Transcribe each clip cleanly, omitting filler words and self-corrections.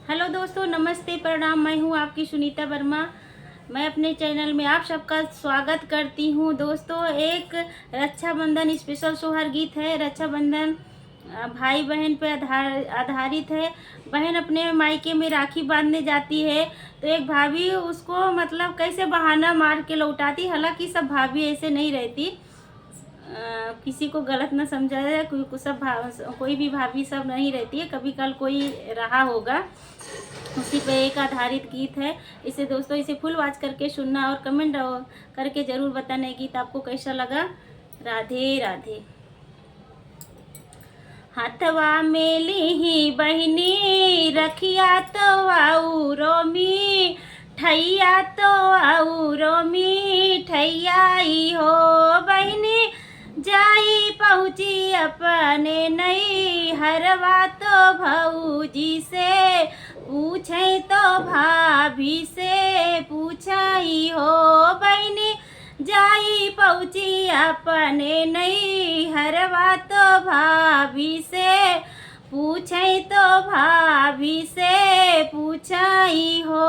Hello दोस्तों, नमस्ते, प्रणाम। मैं हूँ आपकी सुनीता वर्मा। मैं अपने चैनल में आप सबका स्वागत करती हूँ। दोस्तों, एक रक्षाबंधन स्पेशल सोहर गीत है। रक्षाबंधन भाई बहन पे आधारित है। बहन अपने मायके में राखी बांधने जाती है तो एक भाभी उसको मतलब कैसे बहाना मार के लौटाती। हालांकि सब भाभी ऐसे नहीं रहती, किसी को गलत न समझा जाए। कोई भी भाभी सब नहीं रहती है, कभी कल कोई रहा होगा। उसी पे एक आधारित गीत है। इसे दोस्तों इसे फुल वॉच करके सुनना और कमेंट करके ज़रूर बताना ये गीत आपको कैसा लगा। राधे राधे। हाथवा में ली बहिनी रखिया तो आऊ रोमी ठैया तो आऊ रोमी ठैयाई हो बहिनी जाई पहुँची अपने नई हरवा तो भौजी से पूछे तो भाभी से पूछाई हो बहिनी जाई पहुँची अपने नई हरवा तो भाभी से पूछे तो भाभी से पूछाई हो।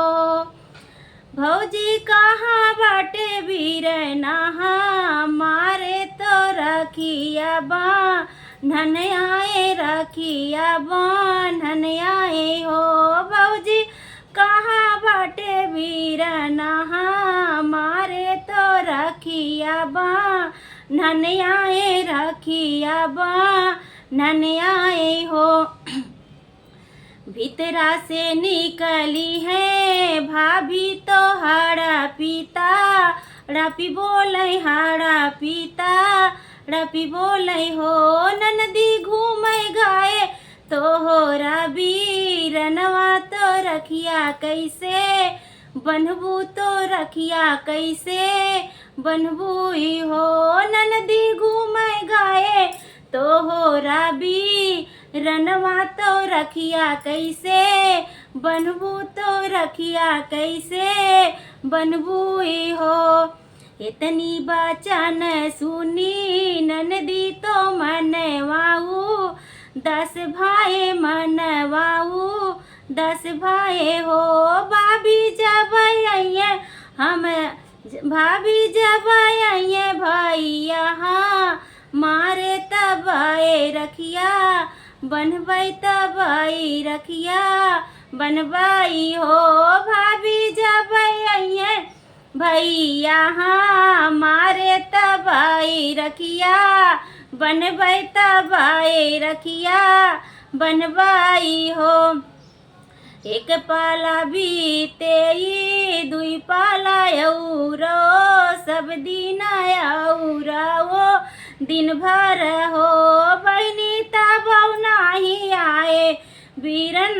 भौजी कहाँ बाटे वीर नहा मारे तो रखिया बांधन आए रखिया बांधन आए हो। भौजी कहाँ बाटे वीर नहा मारे तो रखिया बांधन आए रखिया बांधन आए हो। भीतरा से निकली है भाभी तो हड़ा पीता रपी बोले हड़ा पीता रपी बोले हो। ननदी घूमे गाए तो हो रबी रनवा तो रखिया कैसे बनबू तो रखिया कैसे बनबूई हो। ननदी घूमे गाए तो हो रबी रनवा तो रखिया कैसे बनबू तो रखिया कैसे बनबूई हो। इतनी बाचन सुनी ननदी तो मनवाऊ 10 भाई मनवाऊ 10 भाई हो। भाभी जब आइए हम भाभी जब आइए भैया मारे तब आए रखिया बनवाई तब आई रखिया बनवाई हो। भाभी जब आइए भैया मारे तब आई रखिया बनवाई तब आई रखिया बनवाई हो। एक पाला बीते दुई पाला औरो सब दिन औरो दिन भर हो। बहनी तब नहीं आए बीरन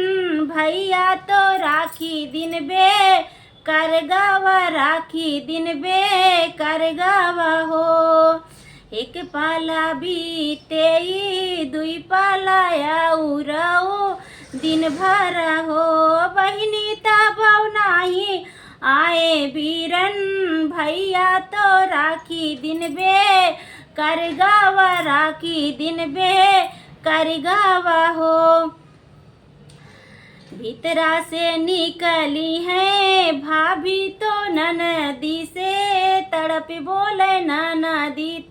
भैया तो राखी दिन बे कर गावा राखी दिन बे कर गावा हो। एक पाला बीते दुई पाला औरो दिन भर हो। बहनी तब नहीं आए बीरन भैया तो राखी दिन बे कर गावा राखी दिन बे कर गावा हो। भीतरा से निकली है भाभी तो ननदी से तड़पी बोले ननदी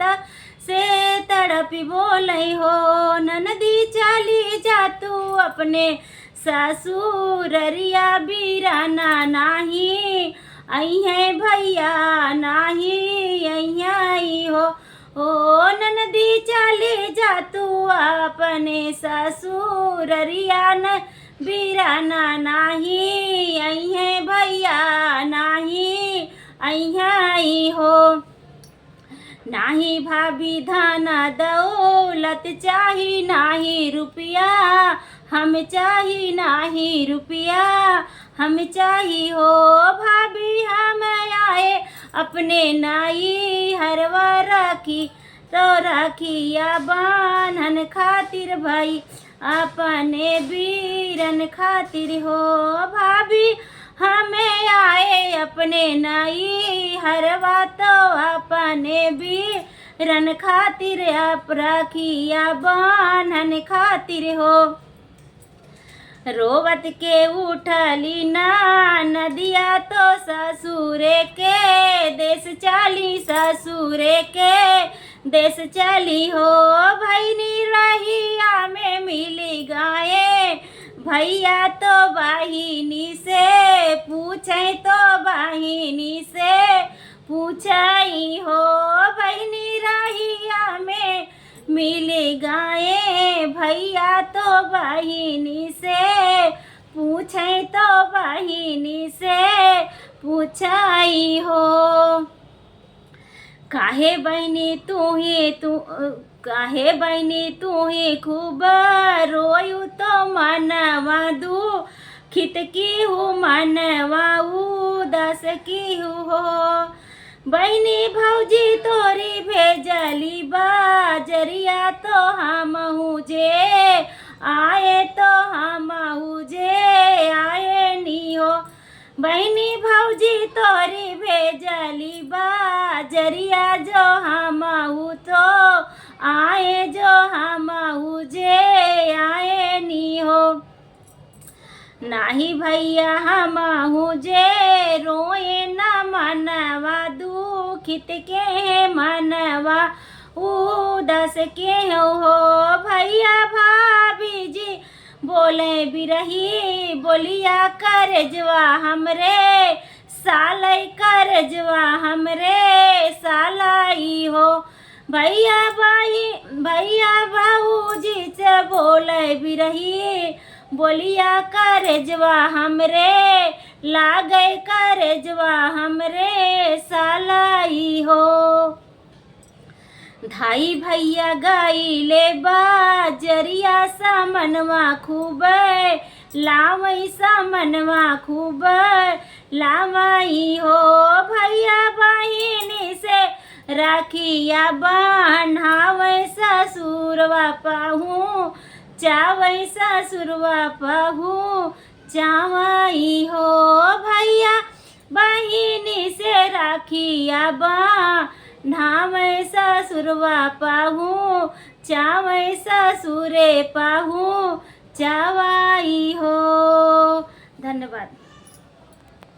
से तड़पी बोले हो। ननदी चली जा तू अपने ससुररिया बीराना नाही आई है भैया नाही आई हो। ओ ननदी चली जा तू अपने ससुररिया न बीराना नाही आई है भैया नाही आई हो। नाही भाभी धाना दौलत चाही नाही रुपया हम चाही नाही रुपया हम चाही हो। भाभी हम आए अपने नाई हरवा राखी तो राखिया बांधन खातिर भाई अपने बीरन खातिर हो। भाभी हमें आए अपने नाई हरवा तो अपने बीरन खातिर आप राखिया बांधन खातिर हो। रोवत के उठली ना नदिया तो ससुरे के देश चली ससुरे के देश चली हो भैनी रहिया में मिली गाए भैया तो बहिनी से पूछे तो बहिनी से पूछाई हो बहिनी रहिया में मिली गाए भैया तो बहिनी से पूछे तो बहिनी से पूछाई हो काहे बहिनी तू ही खूब रोयू तो मनवा दुखित की हूँ मनवा उदास की हूँ हो बहिनी भौजी तोरी भेजली बाजरिया तो हम जे आए तो हम जे आए नी हो बहिनी भौजी तोरी भेजली बाजरिया जो हम तो आए जो हम जे आए नी हो नाही भैया हम जे रोए न मनवा दुखित के मनवा उदास के हो भैया भाभी जी बोले बिरही बोलिया करजवा हमरे सालई करजवा हमरे सालाई हो भैया भाऊजी से बोले बिरही बोलिया करजवा हमरे लागे करजवा हमरे सालाई हो धाई भैया गाइले बाजरिया सामनवा खूब लावई सामनवा खूब लावई हो भैया बहिनी से राखिया बान्हावे ससुरवा पाहू चावई ससुरवा पाहू चावई हो भैया बहिनी से राखिया बान्हावे ससुरवा पाहू चावई ससुरे पाहू चावई हो। धन्यवाद।